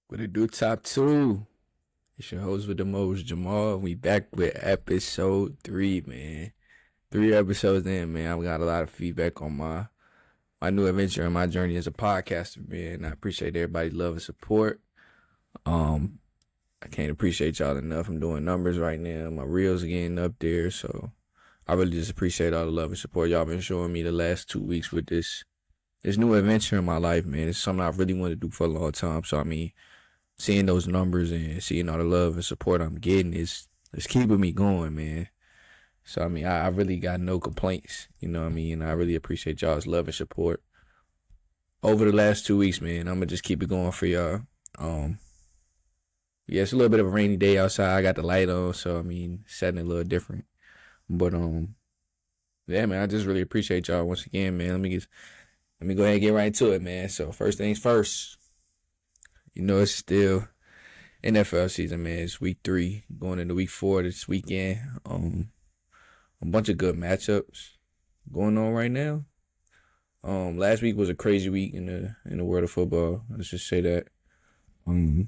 With a do top two. It's your host with the most, Jamal. We back with episode 3, man. 3 episodes in, man. I got a lot of feedback on my new adventure and my journey as a podcaster, man. I appreciate everybody's love and support. Um, I can't appreciate y'all enough. I'm doing numbers right now. My reels are getting up there, so I really just appreciate all the love and support y'all been showing me the last 2 weeks with this new adventure in my life, man. It's something I really wanted to do for a long time. So seeing those numbers and seeing all the love and support I'm getting is it's keeping me going, man. So I really got no complaints, you know what I mean? I really appreciate y'all's love and support over the last 2 weeks, man. I'm gonna just keep it going for y'all. Yeah, it's a little bit of a rainy day outside. I got the light on, so setting a little different. But yeah, man, I just really appreciate y'all once again, man. Let me go ahead and get right into it, man. So first things first. It's still NFL season, man. It's week 3, going into week 4 this weekend. A bunch of good matchups going on right now. Last week was a crazy week in the world of football. Let's just say that. My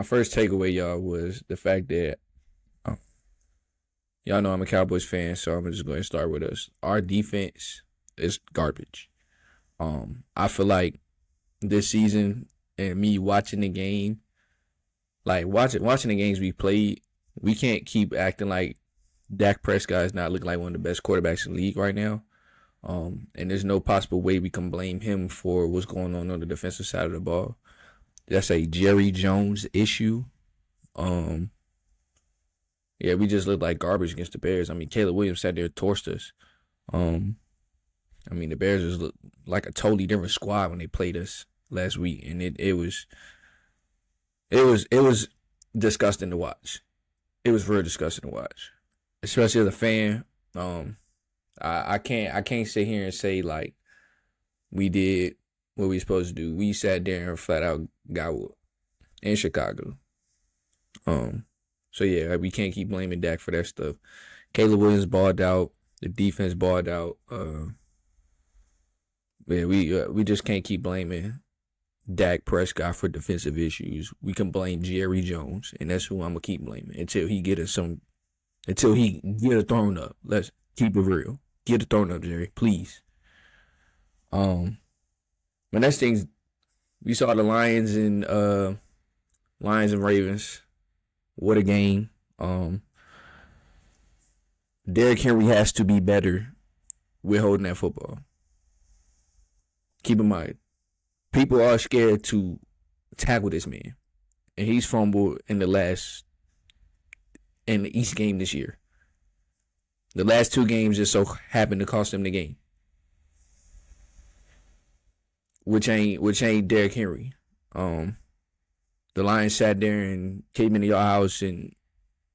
first takeaway, y'all, was the fact that y'all know I'm a Cowboys fan, so I'm just going to start with us. Our defense is garbage. I feel like this season and me watching the game, like watching the games we played, we can't keep acting like Dak Prescott is not looking like one of the best quarterbacks in the league right now. And there's no possible way we can blame him for what's going on the defensive side of the ball. That's a Jerry Jones issue. Yeah, we just looked like garbage against the Bears. Caleb Williams sat there and torched us. The Bears just looked like a totally different squad when they played us last week, and it was disgusting to watch. It was very disgusting to watch, especially as a fan. I can't sit here and say like we did what we supposed to do. We sat there and flat out got whooped in Chicago. So yeah, we can't keep blaming Dak for that stuff. Caleb Williams balled out. The defense balled out. Yeah, we just can't keep blaming Dak Prescott for defensive issues. We can blame Jerry Jones, and that's who I'm gonna keep blaming until he get a throne up. Let's keep it real. Get a throne up, Jerry, please. The next thing, we saw the Lions and Ravens. What a game. Derrick Henry has to be better with holding that football. Keep in mind, people are scared to tackle this man. And he's fumbled in the East game this year. The last 2 games just so happened to cost him the game. Which ain't Derrick Henry. The Lions sat there and came into your house and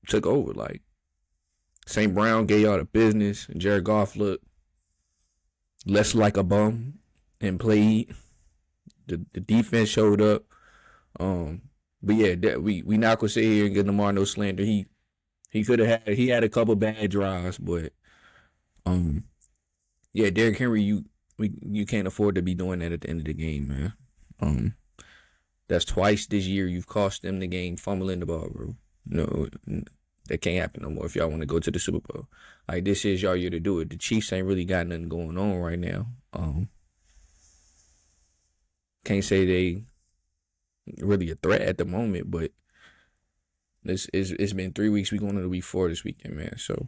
took over. Like, St. Brown gave y'all the business, and Jared Goff looked less like a bum and played. The defense showed up. But yeah, we not gonna sit here and give Lamar no slander. He had a couple bad drives, but yeah, Derrick Henry, you can't afford to be doing that at the end of the game, man. That's twice this year you've cost them the game fumbling the ball, bro. No, that can't happen no more if y'all want to go to the Super Bowl. Like, this is y'all year to do it. The Chiefs ain't really got nothing going on right now. Can't say they really a threat at the moment, but it's been 3 weeks. We going into week 4 this weekend, man. So,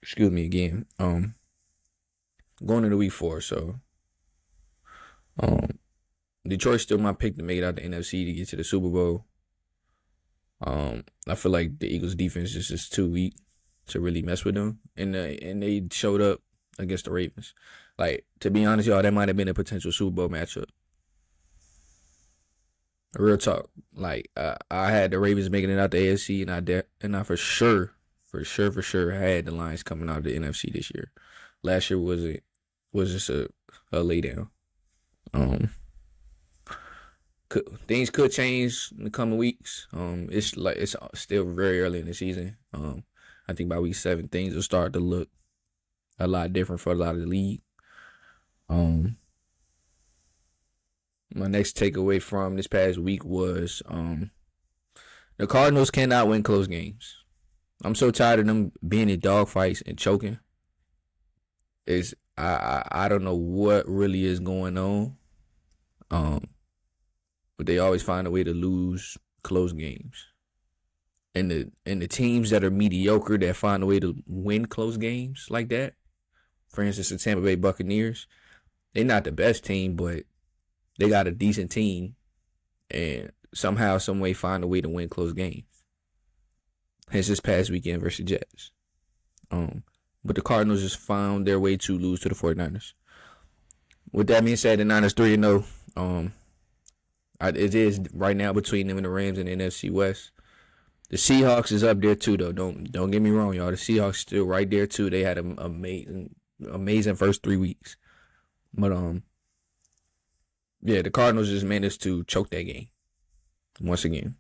excuse me again. Going into week 4, so Detroit's still my pick to make it out the NFC to get to the Super Bowl. I feel like the Eagles' defense is just too weak to really mess with them, and they showed up against the Ravens. Like, to be honest, y'all, that might have been a potential Super Bowl matchup. Real talk. Like, I had the Ravens making it out the AFC, and I for sure had the Lions coming out of the NFC this year. Last year was just a lay down. Things could change in the coming weeks. It's still very early in the season. I think by week 7 things will start to look a lot different for a lot of the league. My my next takeaway from this past week was the Cardinals cannot win close games. I'm so tired of them being in dogfights and choking. I don't know what really is going on. But they always find a way to lose close games. And the teams that are mediocre that find a way to win close games like that, for instance, the Tampa Bay Buccaneers, they're not the best team, but they got a decent team and somehow, some way find a way to win close games. Hence this past weekend versus Jets. But the Cardinals just found their way to lose to the 49ers. With that being said, the Niners 3-0. It is right now between them and the Rams and the NFC West. The Seahawks is up there too, though. Don't get me wrong, y'all. The Seahawks still right there too. They had an amazing first 3 weeks. But yeah, the Cardinals just managed to choke that game once again.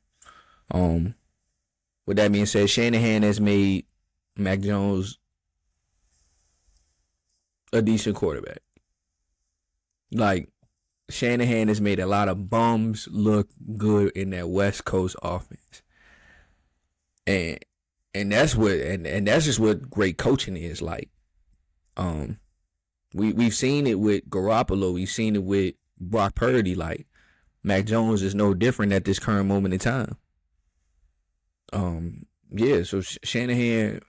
With that being said, Shanahan has made Mac Jones a decent quarterback. Like, Shanahan has made a lot of bums look good in that West Coast offense. And that's what and that's just what great coaching is like. We've seen it with Garoppolo, we've seen it with Brock Purdy. Like, Mac Jones is no different at this current moment in time. Yeah, so Shanahan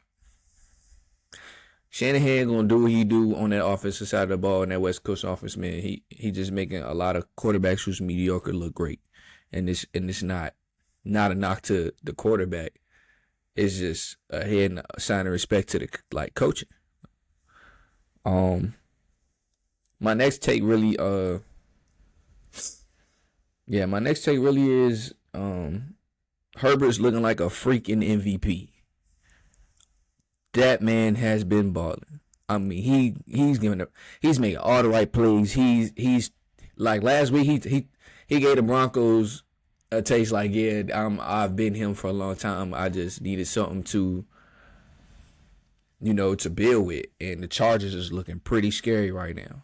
gonna do what he do on that offensive side of the ball in that West Coast offense, man. He just making a lot of quarterbacks who's mediocre look great, and it's not a knock to the quarterback. It's just a head and a sign of respect to the coaching. My next take really is Herbert's looking like a freaking MVP. That man has been balling. I mean, he's making all the right plays. He's like last week he gave the Broncos a taste like, yeah, I've been him for a long time. I just needed something to build with, and the Chargers is looking pretty scary right now.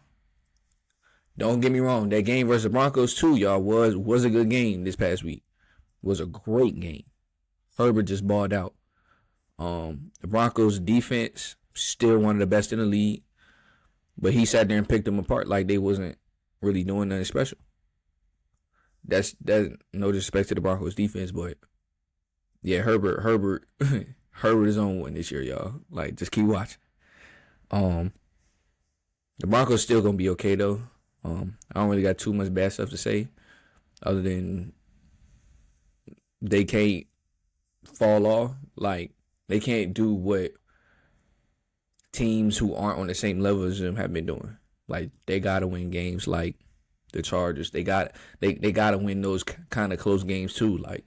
Don't get me wrong, that game versus the Broncos too, y'all, was a good game this past week. It was a great game. Herbert just balled out. The Broncos defense still one of the best in the league, but he sat there and picked them apart like they wasn't really doing nothing special. That's no disrespect to the Broncos defense, but yeah, Herbert is on one this year, y'all. Like, just keep watching. The Broncos still gonna be okay though. I don't really got too much bad stuff to say, other than they can't fall off. Like, they can't do what teams who aren't on the same level as them have been doing. Like, they gotta win games like the Chargers. They gotta win those kind of close games too. Like,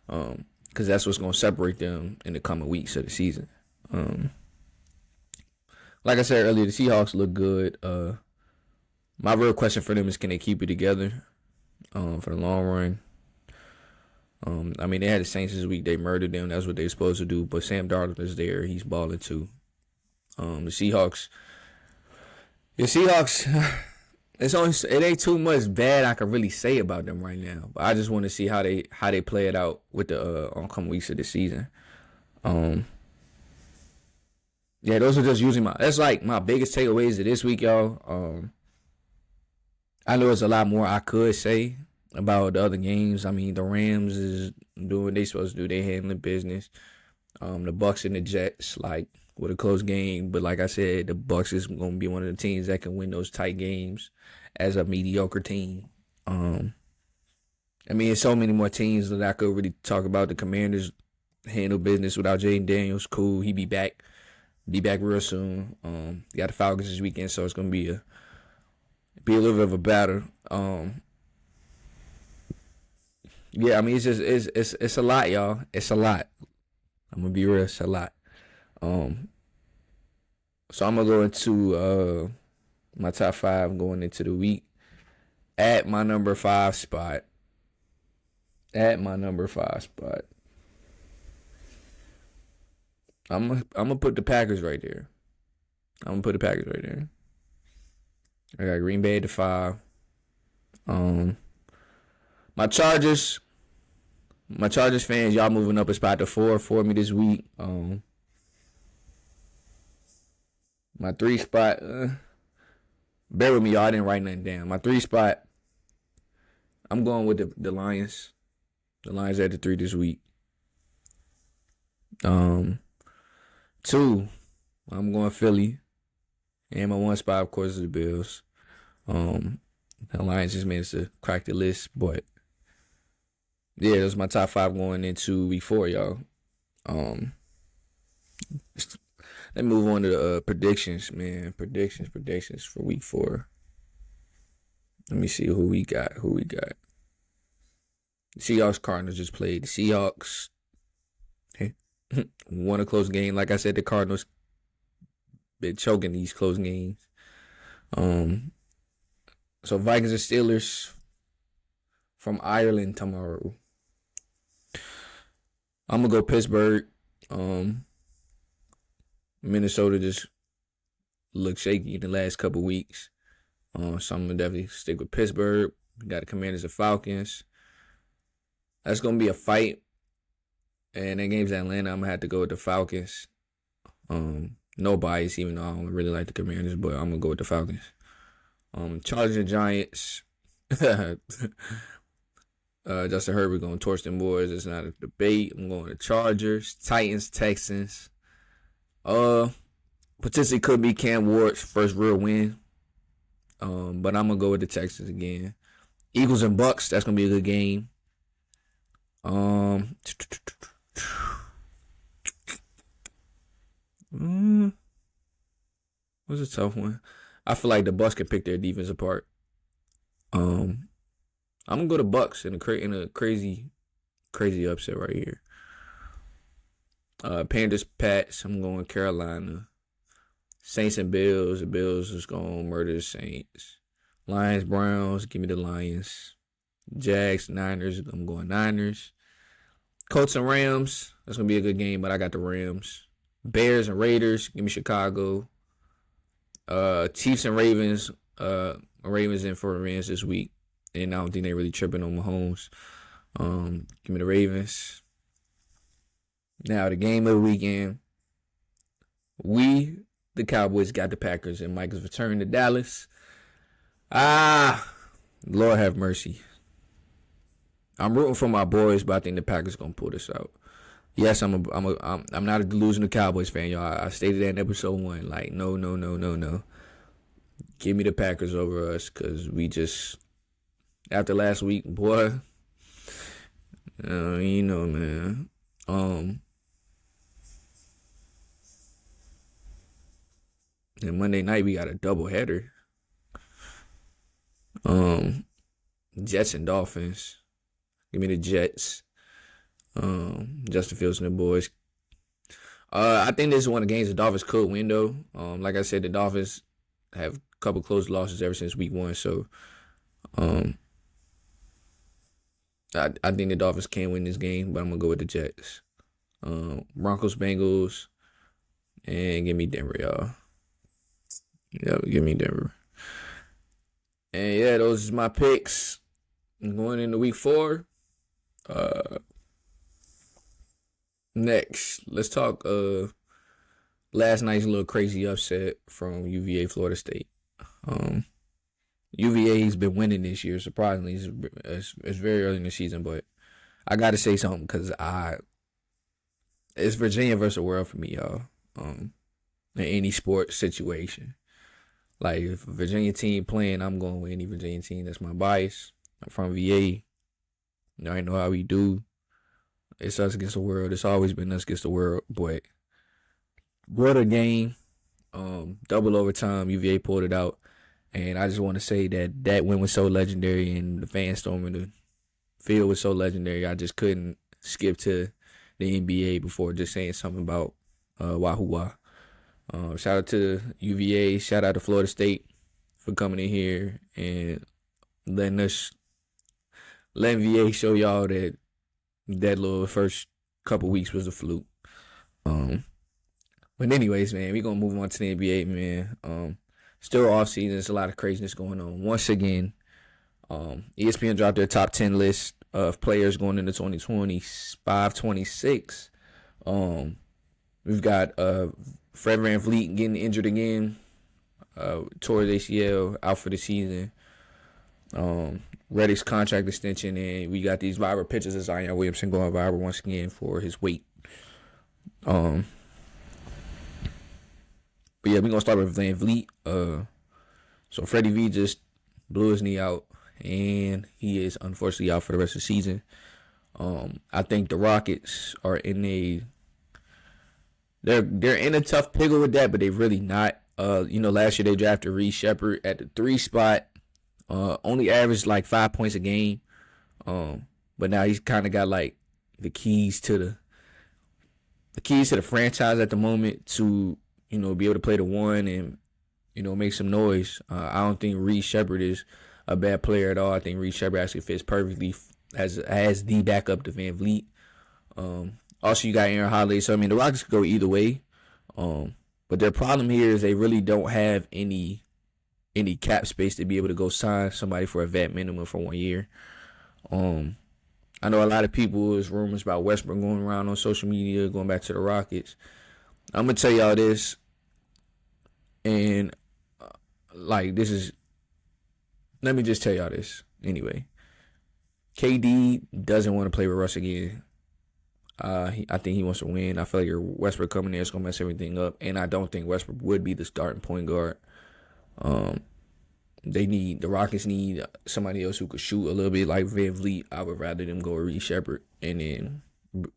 because that's what's gonna separate them in the coming weeks of the season. Like I said earlier, the Seahawks look good. My real question for them is, can they keep it together for the long run? I mean, they had the Saints this week. They murdered them. That's what they're supposed to do. But Sam Darnold is there. He's balling too. The Seahawks, it ain't too much bad I can really say about them right now. But I just want to see how they play it out with the oncoming weeks of the season. Yeah, those are just usually that's like my biggest takeaways of this week, y'all. I know there's a lot more I could say about the other games. I mean, the Rams is doing what they supposed to do. They handling business. The Bucks and the Jets, like, with a close game. But like I said, the Bucks is going to be one of the teams that can win those tight games as a mediocre team. I mean, there's so many more teams that I could really talk about. The Commanders handle business without Jaden Daniels. Cool. He be back. Be back real soon. Got the Falcons this weekend, so it's going to be a little bit of a battle. Yeah, I mean, it's a lot, y'all. It's a lot. I'm gonna be real, it's a lot. So I'm gonna go into my top 5 going into the week. At my number 5 spot. I'm gonna put the Packers right there. I got Green Bay at the 5. Um, my Chargers, my Chargers fans, y'all moving up a spot to 4 for me this week. My 3 spot, bear with me, y'all. I didn't write nothing down. My 3 spot, I'm going with the Lions. The Lions at the 3 this week. 2, I'm going Philly. And my 1 spot, of course, is the Bills. The Lions just managed to crack the list, but yeah, those are my top 5 going into week 4, y'all. Let me move on to predictions, man. Predictions for week 4. Let me see who we got. The Seahawks Cardinals just played. The Seahawks won a close game. Like I said, the Cardinals been choking these close games. So Vikings and Steelers from Ireland tomorrow. I'm gonna go Pittsburgh. Minnesota just looked shaky in the last couple weeks. So I'm gonna definitely stick with Pittsburgh. We got the Commanders and Falcons. That's gonna be a fight. And that game's Atlanta. I'm gonna have to go with the Falcons. No bias, even though I don't really like the Commanders, but I'm gonna go with the Falcons. Chargers and Giants. Justin Herbert going to torch them boys. It's not a debate. I'm going to Chargers. Titans, Texans. Potentially could be Cam Ward's first real win. But I'm gonna go with the Texans again. Eagles and Bucks. That's gonna be a good game. What's a tough one? I feel like the Bucks can pick their defense apart. I'm gonna go to Bucks in a crazy upset right here. Panthers, Pats. I'm going Carolina. Saints and Bills. The Bills is gonna murder the Saints. Lions, Browns. Give me the Lions. Jags, Niners. I'm going Niners. Colts and Rams. That's gonna be a good game, but I got the Rams. Bears and Raiders. Give me Chicago. Chiefs and Ravens. Ravens in for revenge this week, and I don't think they really tripping on Mahomes. Give me the Ravens. Now the game of the weekend. We, the Cowboys, got the Packers, and Mike is returning to Dallas. Lord have mercy. I'm rooting for my boys, but I think the Packers gonna pull this out. Yes, I'm not a delusional Cowboys fan, y'all. I stated that in episode 1. Like, no. Give me the Packers over us, because we just, after last week, boy, man. And Monday night, we got a doubleheader. Jets and Dolphins. Give me the Jets. Justin Fields and the boys. I think this is one of the games the Dolphins could win, though. Like I said, the Dolphins have a couple close losses ever since week 1, so I think the Dolphins can win this game, but I'm gonna go with the Jets. Broncos, Bengals, and give me Denver, y'all. Yep, give me Denver. And yeah, those are my picks going into week 4. Next, let's talk last night's little crazy upset from UVA Florida State. UVA's been winning this year, surprisingly. It's very early in the season, but I got to say something, because it's Virginia versus the world for me, y'all. In any sports situation. Like, if a Virginia team playing, I'm going with any Virginia team. That's my bias. I'm from VA. I know how we do. It's us against the world. It's always been us against the world. But what a game. Double overtime. UVA pulled it out. And I just want to say that win was so legendary, and the fan storm in the field was so legendary. I just couldn't skip to the NBA before just saying something about Wahoo Wah. Shout out to UVA. Shout out to Florida State for coming in here and letting VA show y'all that little first couple weeks was a fluke. But anyways, man, we gonna move on to the NBA, man. Still off season. There's a lot of craziness going on. Once again, ESPN dropped their top 10 list of players going into 2025-26. We've got Fred VanVleet getting injured again, tore his ACL, out for the season. Reddick's contract extension, and we got these viral pictures of Zion Williamson going viral once again for his weight. But yeah, we're gonna start with VanVleet. So Freddie V just blew his knee out, and he is unfortunately out for the rest of the season. I think the Rockets are in they're in a tough pickle with that, but they're really not. Last year they drafted Reed Sheppard at the 3 spot. Only averaged like 5 points a game. But now he's kind of got like the keys to the franchise at the moment to, be able to play the 1 and, make some noise. I don't think Reed Sheppard is a bad player at all. I think Reed Sheppard actually fits perfectly as the backup to VanVleet. Also, you got Aaron Holiday. So, the Rockets could go either way. But their problem here is they really don't have any cap space to be able to go sign somebody for a vet minimum for 1 year. I know a lot of people, there's rumors about Westbrook going around on social media, going back to the Rockets. I'm going to tell y'all this. And, let me just tell y'all this. Anyway, KD doesn't want to play with Russ again. I think he wants to win. I feel like Westbrook coming there is going to mess everything up. And I don't think Westbrook would be the starting point guard. The Rockets need somebody else who could shoot a little bit like VanVleet. I would rather them go with Reed Sheppard and then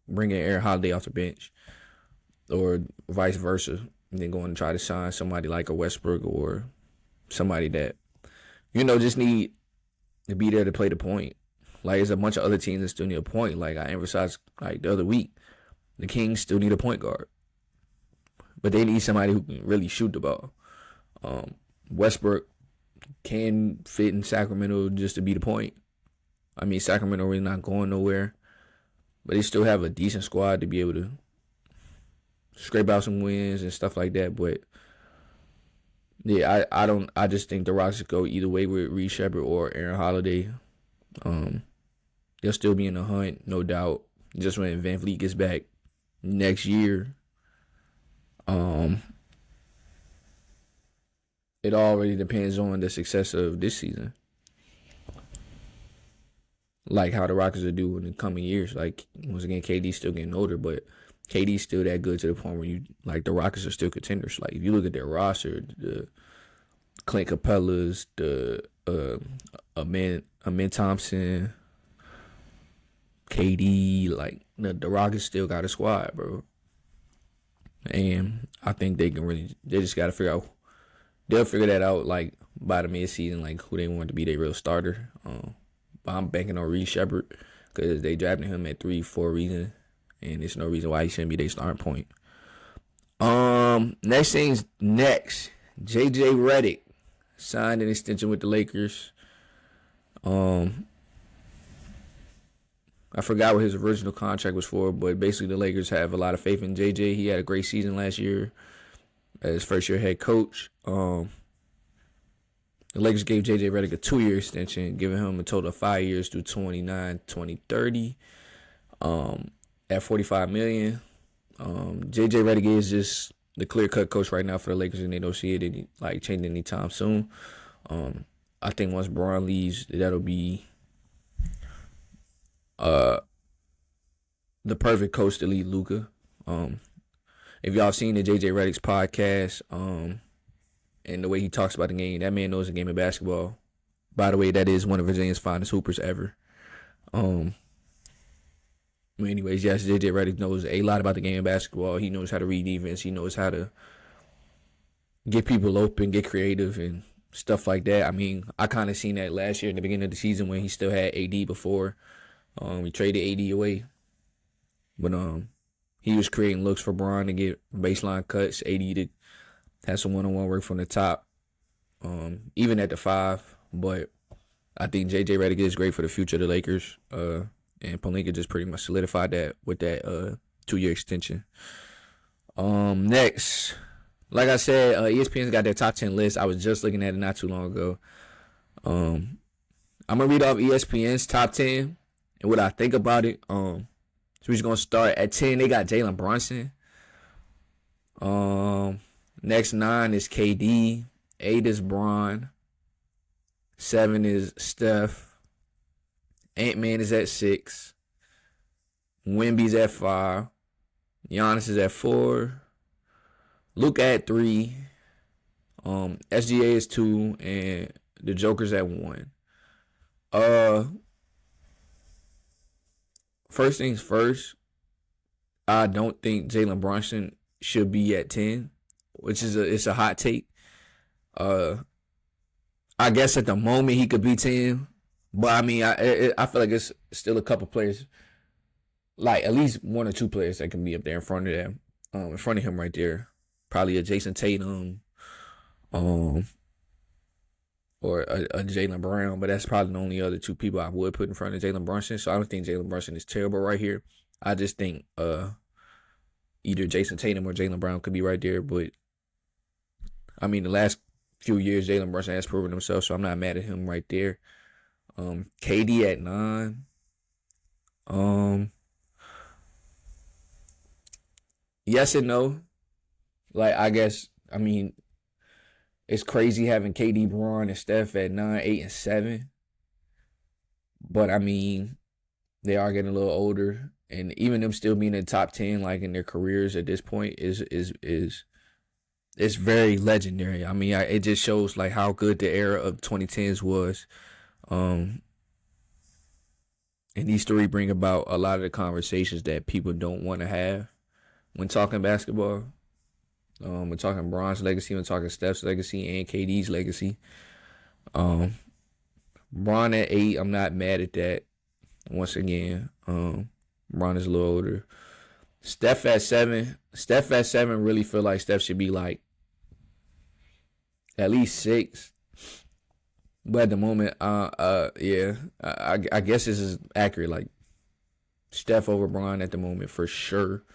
bring in Aaron Holiday off the bench, or vice versa, and then go and try to sign somebody like a Westbrook or somebody that just need to be there to play the point. Like, there's a bunch of other teams that still need a point. Like I emphasized the other week, the Kings still need a point guard, but they need somebody who can really shoot the ball. Westbrook can fit in Sacramento just to be the point. Sacramento really not going nowhere, but they still have a decent squad to be able to scrape out some wins and stuff like that. But yeah, I just think the Rockets go either way with Reed Sheppard or Aaron Holiday. They'll still be in the hunt, no doubt. Just when VanVleet gets back next year, it already depends on the success of this season. Like how the Rockets will do in the coming years. Like, once again, KD's still getting older, but KD's still that good to the point where the Rockets are still contenders. Like, if you look at their roster, the Clint Capella's, the Amin Thompson, KD, the Rockets still got a squad, bro. And I think they just got to figure out. They'll figure that out by the midseason, who they want to be their real starter. But I'm banking on Reed Sheppard because they drafted him at 3 for a reason, and there's no reason why he shouldn't be their starting point. Next, JJ Redick signed an extension with the Lakers. I forgot what his original contract was for, but basically the Lakers have a lot of faith in JJ. He had a great season last year as his first year head coach. The Lakers gave JJ Redick a 2-year extension, giving him a total of 5 years through 2030. At $45 million. JJ Redick is just the clear-cut coach right now for the Lakers, and they don't see it changing anytime soon. I think once Braun leaves, that'll be the perfect coach to lead Luka. If y'all seen the JJ Redick's podcast, and the way he talks about the game, that man knows the game of basketball. By the way, that is one of Virginia's finest hoopers ever. Anyways, yes, JJ Redick knows a lot about the game of basketball. He knows how to read defense. He knows how to get people open, get creative, and stuff like that. I kind of seen that last year in the beginning of the season when he still had AD before. We traded AD away. But he was creating looks for Braun to get baseline cuts, AD to have some one-on-one work from the top, even at the 5. But I think JJ Redick is great for the future of the Lakers. And Pelinka just pretty much solidified that with that 2-year extension. Next, like I said, ESPN's got their top 10 list. I was just looking at it not too long ago. I'm I'm gonna read off ESPN's top 10 and what I think about it. So we're just gonna start at 10. They got Jalen Brunson. Next 9 is KD. 8 is Bron. 7 is Steph. Ant-Man is at 6. Wemby's at 5. Giannis is at 4. Luka at 3. SGA is 2, and the Joker's at 1. First things first, I don't think Jalen Brunson should be at 10, which is it's a hot take. I guess at the moment he could be 10, but I mean I feel like it's still a couple players, like at least 1 or 2 players that can be up there in front of them, in front of him right there. Probably a Jason Tatum, or a Jaylen Brown, but that's probably the only other 2 people I would put in front of Jalen Brunson. So I don't think Jalen Brunson is terrible right here. I just think either Jason Tatum or Jaylen Brown could be right there. But I mean, the last few years Jalen Brunson has proven himself, so I'm not mad at him right there. KD at 9. Yes and no. Like, I guess, I mean, it's crazy having KD, Bron, and Steph at 9, 8, and 7. But I mean, they are getting a little older, and even them still being in the top 10, like in their careers at this point, is it's very legendary. I mean, it just shows like how good the era of 2010s was. And these 3 bring about a lot of the conversations that people don't want to have when talking basketball. We're talking Bron's legacy, we're talking Steph's legacy, and KD's legacy. Bron at 8, I'm not mad at that. Once again, Bron is a little older. Steph at 7. Steph at 7 really feel like Steph should be like at least 6. But at the moment, yeah, I guess this is accurate. Like Steph over Bron at the moment for sure.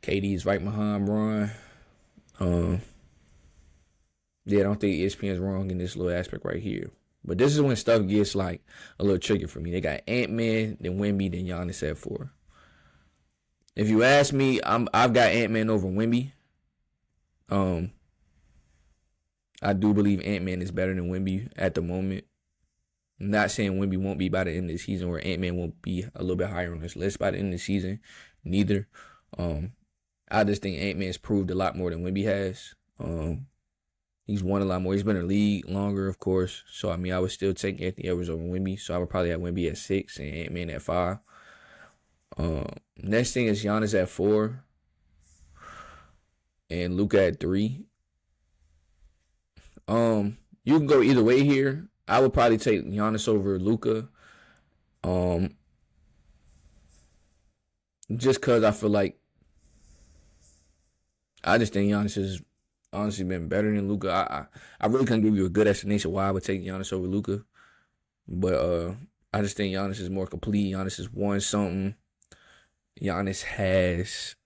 KD's right behind Bron. Yeah, I don't think ESPN is wrong in this little aspect right here. But this is when stuff gets like a little tricky for me. They got Ant-Man, then Wemby, then Giannis at 4. If you ask me, I've got Ant-Man over Wemby. I do believe Ant-Man is better than Wemby at the moment. I'm not saying Wemby won't be by the end of the season, or Ant-Man won't be a little bit higher on this list by the end of the season. Neither. I just think Ant-Man's proved a lot more than Wemby has. He's won a lot more. He's been in the league longer, of course. So, I mean, I would still take Anthony Edwards over Wemby. So, I would probably have Wemby at 6 and Ant-Man at 5. Next thing is Giannis at 4 and Luka at 3. You can go either way here. I would probably take Giannis over Luka. Just because I feel like I just think Giannis has honestly been better than Luka. I really couldn't give you a good explanation why I would take Giannis over Luka. But I just think Giannis is more complete. Giannis has won something. Giannis has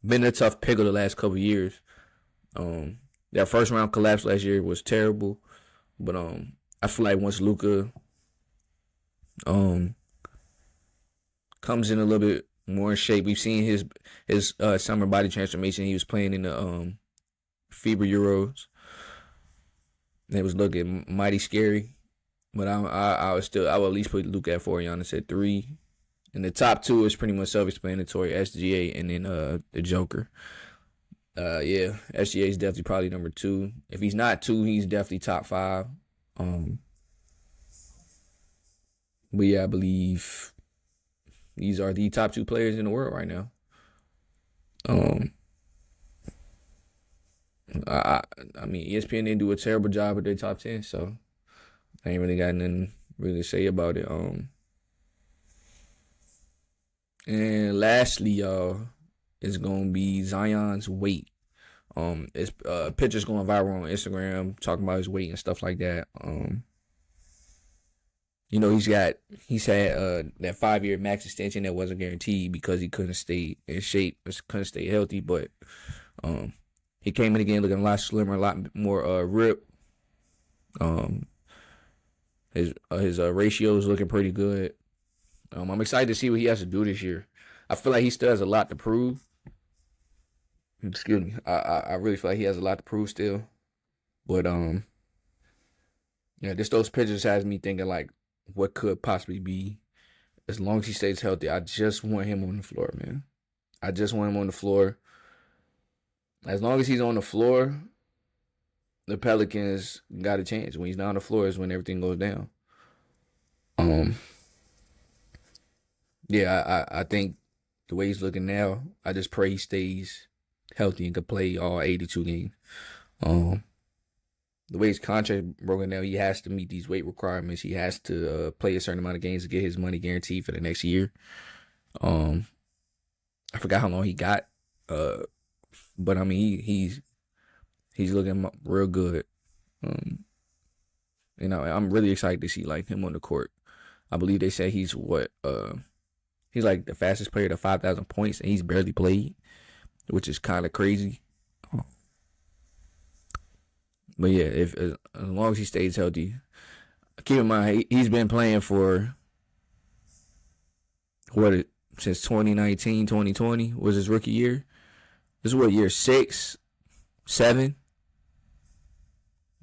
been a tough pickle the last couple of years. That first round collapse last year was terrible. But I feel like once Luka comes in a little bit more in shape, we've seen his summer body transformation. He was playing in the FIBA Euros. It was looking mighty scary. But I would at least put Luka at 4, Giannis at 3. And the top 2 is pretty much self-explanatory, SGA and then the Joker. Yeah, SGA is definitely probably number 2. If he's not 2, he's definitely top 5. But yeah, I believe these are the top 2 players in the world right now. I mean, ESPN didn't do a terrible job with their top 10, so I ain't really got nothing really to say about it. And lastly, y'all, it's gonna be Zion's weight. It's pictures going viral on Instagram talking about his weight and stuff like that. You know, he's had that 5-year max extension that wasn't guaranteed because he couldn't stay in shape, couldn't stay healthy. But he came in again looking a lot slimmer, a lot more ripped. His ratio is looking pretty good. I'm excited to see what he has to do this year. I feel like he still has a lot to prove. Excuse me. I really feel like he has a lot to prove still. But yeah, just those pictures has me thinking like what could possibly be. As long as he stays healthy, I just want him on the floor, man. I just want him on the floor. As long as he's on the floor, the Pelicans got a chance. When he's not on the floor is when everything goes down. Yeah, I think the way he's looking now, I just pray he stays healthy and can play all 82 games. The way his contract broken down, he has to meet these weight requirements. He has to play a certain amount of games to get his money guaranteed for the next year. I forgot how long he got, but I mean he's looking real good. I'm really excited to see like him on the court. I believe they say he's he's like the fastest player to 5,000 points, and he's barely played, which is kind of crazy. But yeah, as long as he stays healthy, keep in mind he's been playing for since 2019, 2020 was his rookie year. This is what, year 6, 7?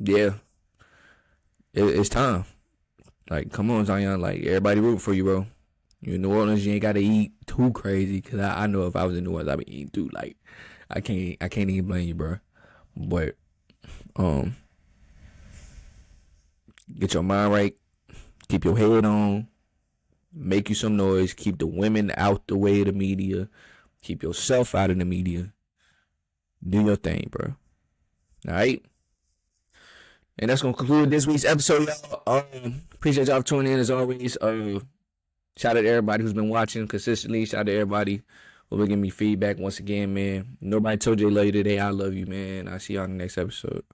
Yeah, it's time. Like, come on, Zion. Like, everybody rooting for you, bro. You in New Orleans, you ain't gotta eat too crazy. Cause I know if I was in New Orleans, I'd be eating too. Like, I can't even blame you, bro. But get your mind right, keep your head on, make you some noise, keep the women out the way of the media, keep yourself out of the media. Do your thing, bro. All right. And that's gonna conclude this week's episode, y'all. Appreciate y'all for tuning in as always. Shout out to everybody who's been watching consistently. Shout out to everybody who been giving me feedback once again, man. Nobody told you they love you today. I love you, man. I'll see y'all in the next episode.